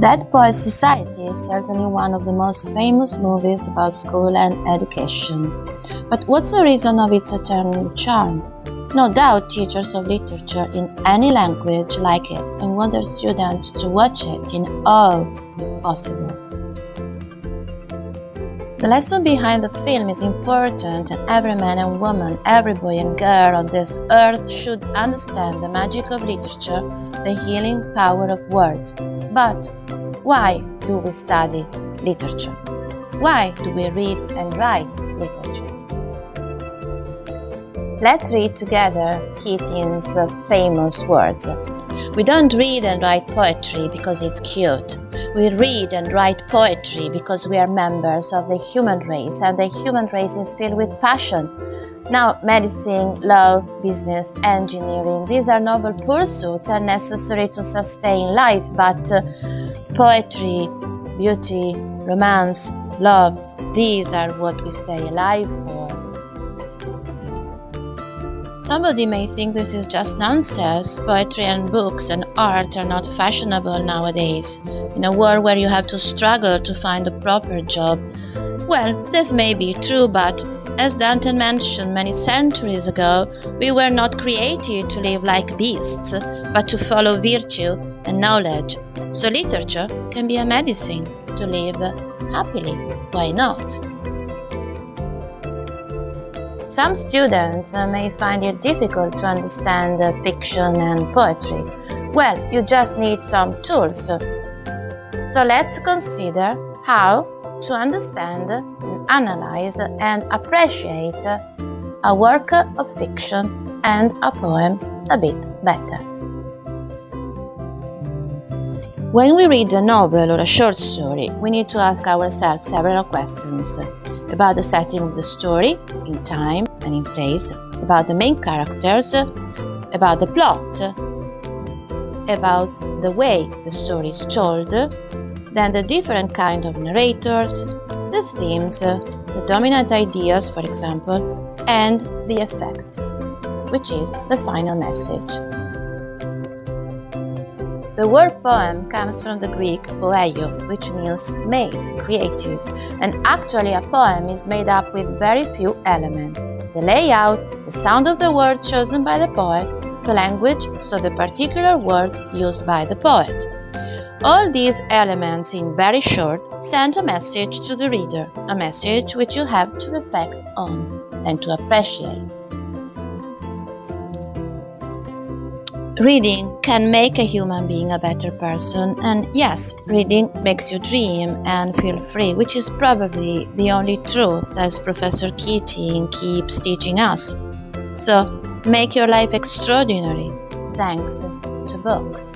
Dead Poets Society is certainly one of the most famous movies about school and education. But what's the reason of its eternal charm? No doubt teachers of literature in any language like it and want their students to watch it in all if possible. The lesson behind the film is important, and every man and woman, every boy and girl on this earth should understand the magic of literature, the healing power of words. But why do we study literature? Why do we read and write literature? Let's read together Keating's famous words. We don't read and write poetry because it's cute. We read and write poetry because we are members of the human race, and the human race is filled with passion. Now, medicine, law, business, engineering, these are noble pursuits and necessary to sustain life, but poetry, beauty, romance, love, these are what we stay alive for. Somebody may think this is just nonsense. Poetry and books and art are not fashionable nowadays. In a world where you have to struggle to find a proper job. Well, this may be true, but as Dante mentioned many centuries ago, we were not created to live like beasts, but to follow virtue and knowledge. So literature can be a medicine to live happily. Why not? Some students may find it difficult to understand fiction and poetry. Well, you just need some tools. So let's consider how to understand, analyze, and appreciate a work of fiction and a poem a bit better. When we read a novel or a short story, we need to ask ourselves several questions about the setting of the story, in time and in place, about the main characters, about the plot, about the way the story is told, then the different kind of narrators, the themes, the dominant ideas, for example, and the effect, which is the final message. The word poem comes from the Greek poeio, which means made, created, and actually a poem is made up with very few elements. The layout, the sound of the word chosen by the poet, the language, so the particular word used by the poet. All these elements, in very short, send a message to the reader, a message which you have to reflect on and to appreciate. Reading can make a human being a better person, and yes, reading makes you dream and feel free, which is probably the only truth, as Professor Keating keeps teaching us. So, make your life extraordinary thanks to books.